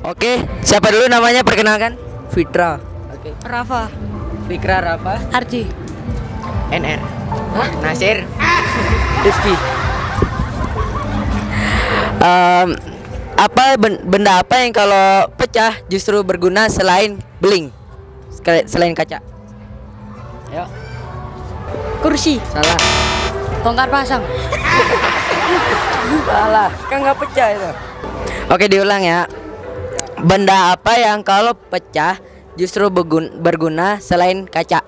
Oke, siapa dulu namanya, perkenalkan? Fitra. Oke. Rafa. Fikra, Rafa, Arji. NR. Nasir. Rifki. Benda apa yang kalau pecah justru berguna selain beling? Selain kaca. Ayo. Kursi. Salah. Bongkar pasang. Salah. Kan nggak pecah itu. Oke, diulang ya. Benda apa yang kalau pecah justru berguna selain kaca?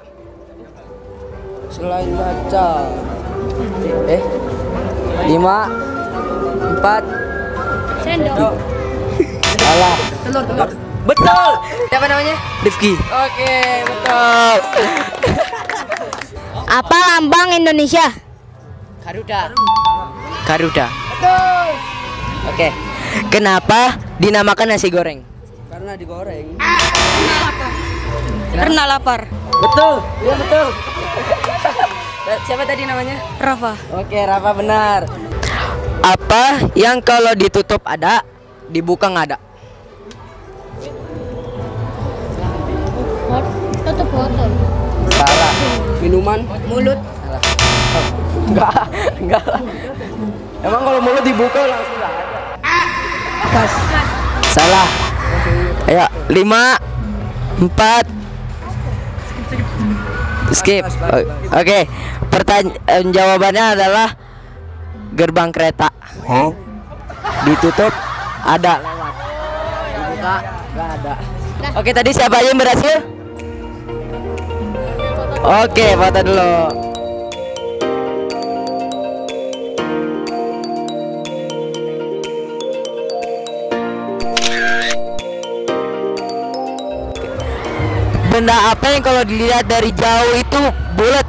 Selain kaca. 5, 4. Sendok. Salah. Telur. Betul. Siapa namanya? Rifki. Oke, betul. Apa lambang Indonesia? Garuda. Garuda. Betul. Oke. Kenapa dinamakan nasi goreng? Karena digoreng. Karena lapar. Betul. Iya, betul. Siapa tadi namanya? Rafa. Oke, Rafa benar. Apa yang kalau ditutup ada, dibuka nggak ada? Tutup botol. Salah. Minuman. Mulut. Salah. Enggak lah. Emang kalau mulut dibuka langsung nggak ada? Gas. Salah. Ayo, 5, 4. Skip. Oke. Jawabannya adalah gerbang kereta. Ditutup ada, lewat. Dibuka nggak ada. Oke, tadi siapa yang berhasil? Oke, foto dulu. Benda apa yang kalau dilihat dari jauh itu bulat,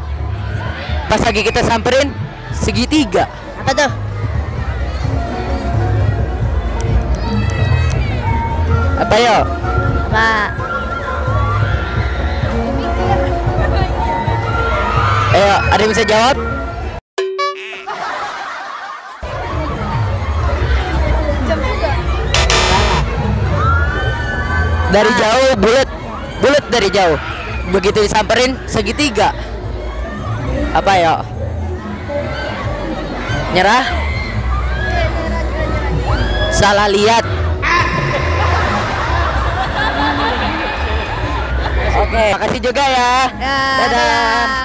pas lagi kita samperin segitiga? Apa tuh? Apa yo? Apa? Ayo, ada yang bisa jawab? Dari jauh bulat, bulat dari jauh. Begitu disamperin segitiga. Apa ya? Nyerah? Salah lihat. Oke, makasih juga ya. Dadah.